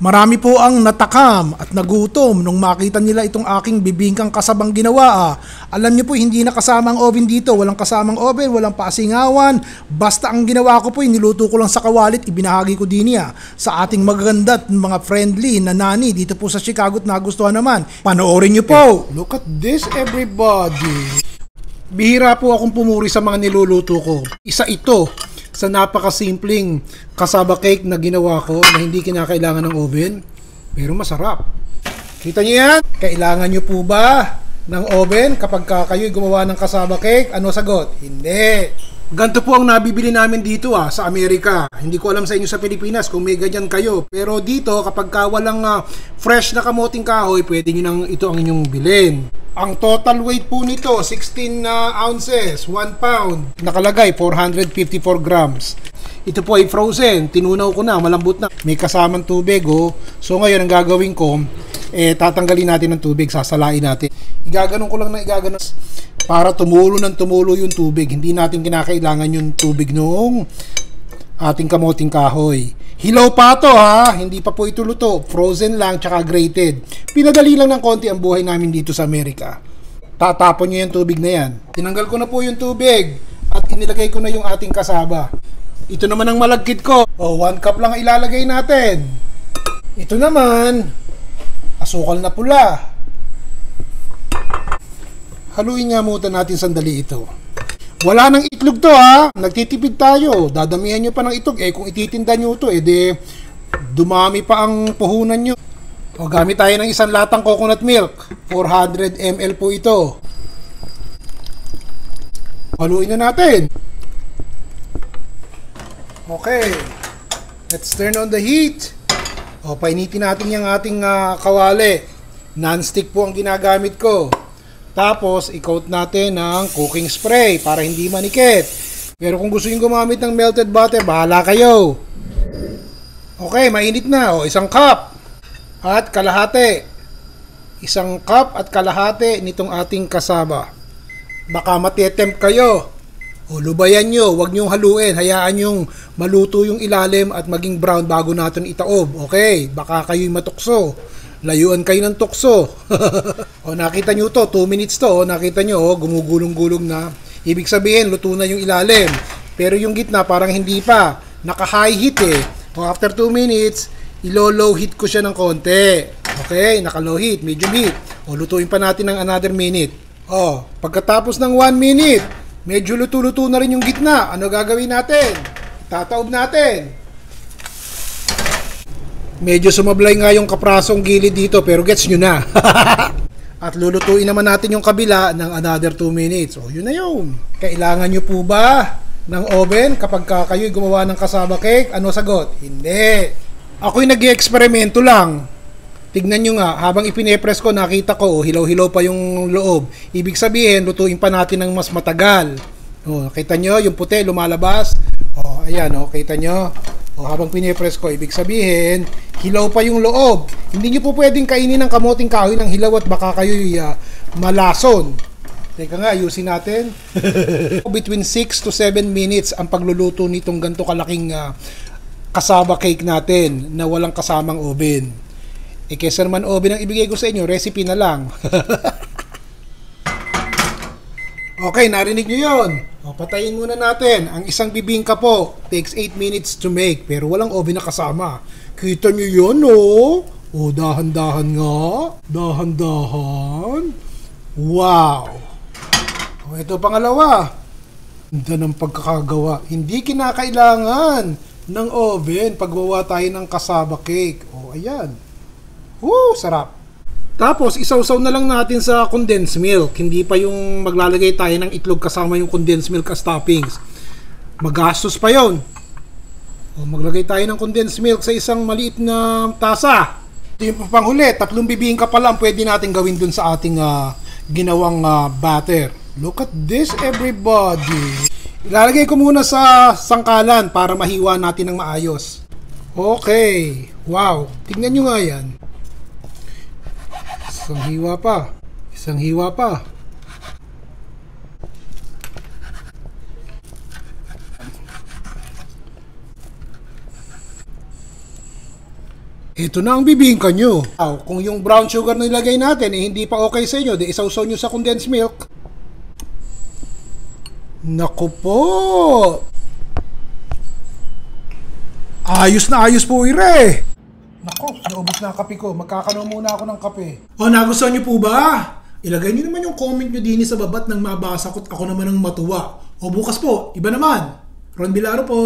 Marami po ang natakam at nagutom nung makita nila itong aking bibingkang kasabang ginawa. Alam niyo po, hindi na kasama ang oven dito. Walang kasamang oven, walang pasingawan. Basta ang ginawa ko po, niluto ko lang sa kawalit, ibinahagi ko din niya sa ating magaganda at mga friendly na nani dito po sa Chicago at nagustuhan naman. Panoorin niyo po. Look at this, everybody. Bihira po akong pumuri sa mga niluluto ko. Isa ito sa napakasimpleng cassava cake na ginawa ko na hindi kinakailangan ng oven, pero masarap. Kita niyo yan? Kailangan niyo po ba ng oven kapag kayo'y gumawa ng cassava cake? Ano sagot? Hindi. Ganito po ang nabibili namin dito sa Amerika. Hindi ko alam sa inyo sa Pilipinas kung may ganyan kayo. Pero dito, kapag walang fresh na kamoting kahoy, pwede nyo nang ito ang inyong bilhin. Ang total weight po nito, 16 ounces, 1 pound. Nakalagay, 454 grams. Ito po ay frozen. Tinunaw ko na, malambot na. May kasamang tubig. So ngayon, ang gagawin ko, tatanggalin natin ng tubig, sasalain natin. Igaganon ko lang na igaganon para tumulo ng tumulo yung tubig. Hindi natin kinakailangan yung tubig nung ating kamoting kahoy. Hilaw pa to hindi pa po ito luto. Frozen lang tsaka grated. Pinadali lang ng konti ang buhay namin dito sa Amerika. Tatapon nyo yung tubig na yan. Tinanggal ko na po yung tubig at inilagay ko na yung ating kasaba. Ito naman ang malagkit ko. 1 cup lang ilalagay natin. Ito naman, asukal na pula. Haluin nga muna natin sandali ito. Wala nang itlog to nagtitipid tayo. Dadamihan nyo pa ng itlog. Kung ititinda nyo ito, dumami pa ang puhunan nyo. Gamit tayo ng isang latang coconut milk. 400 ml po ito. Haluin na natin. Okay. Let's turn on the heat. Painitin natin yung ating kawali. Non-stick po ang ginagamit ko. Tapos, i-coat natin ng cooking spray para hindi manikit. Pero kung gusto nyo gumamit ng melted butter, bahala kayo. Okay, mainit na. 1 cup at kalahati. 1 cup at kalahati nitong ating kasaba. Baka matetempt kayo. Lubayan nyo. Huwag nyo haluin. Hayaan nyong maluto yung ilalim at maging brown bago natin itaob. Okay, baka kayo'y matukso. Layuan kayo ng tukso. Nakita nyo to, 2 minutes to. Nakita nyo, gumugulong-gulong na. Ibig sabihin, luto na yung ilalim. Pero yung gitna, parang hindi pa. Naka-high heat after 2 minutes, ilo-low heat ko siya ng konti. Okay, naka-low heat, medium heat. Lutuin pa natin ng another minute. Pagkatapos ng 1 minute, medyo luto-luto na rin yung gitna. Ano gagawin natin? Tataob natin. Medyo sumablay nga yung kaprasong gilid dito, pero gets nyo na. At lulutuin naman natin yung kabila ng another 2 minutes. Yun na yun. Kailangan nyo po ba ng oven kapag kayo'y gumawa ng cassava cake? Ano sagot? Hindi. Ako'y nag-i-eksperimento lang. Tignan nyo nga, habang ipine-press ko, nakita ko, hilaw-hilaw pa yung loob. Ibig sabihin, lutuin pa natin ng mas matagal. Kita nyo, yung puti lumalabas. Ayan, kita nyo. Habang pinipress ko, ibig sabihin, hilaw pa yung loob. Hindi nyo po pwedeng kainin ng kamoting kahoy ng hilaw at baka kayo'y malason. Teka nga, ayusin natin. Between 6 to 7 minutes ang pagluluto nitong ganito kalaking cassava cake natin na walang kasamang oven. Kesa naman oven ang ibigay ko sa inyo, recipe na lang. Okay, narinig nyo yun. Patayin muna natin. Ang isang bibingka po takes 8 minutes to make, pero walang oven na kasama. Kita nyo yun, dahan-dahan nga. Dahan-dahan. Wow. Ito pangalawa. Ganda ng pagkakagawa. Hindi kinakailangan ng oven paggawa tayo ng cassava cake. Ayan. Sarap. Tapos, isawsaw na lang natin sa condensed milk. Hindi pa yung maglalagay tayo ng itlog kasama yung condensed milk as toppings. Magastos pa yon. Maglagay tayo ng condensed milk sa isang maliit na tasa. Ito yung panghuli. 3 bibingka pa lang pwede natin gawin dun sa ating ginawang batter. Look at this, everybody. Ilalagay ko muna sa sangkalan para mahiwa natin ng maayos. Okay. Wow. Tignan nyo nga yan. Isang hiwa pa. Isang hiwa pa. Ito na ang bibingka nyo. Kung yung brown sugar na nilagay natin hindi pa okay sa inyo, di isawsaw nyo sa condensed milk. Naku po. Ayos na ayos po, Ire. Naku, naubos na ang kape ko. Magkakaroon muna ako ng kape. Nagustuhan nyo po ba? Ilagay nyo naman yung comment nyo din sa babat nang mabasa ko at ako naman ang matuwa. Bukas po, iba naman. Ron Bilaro po.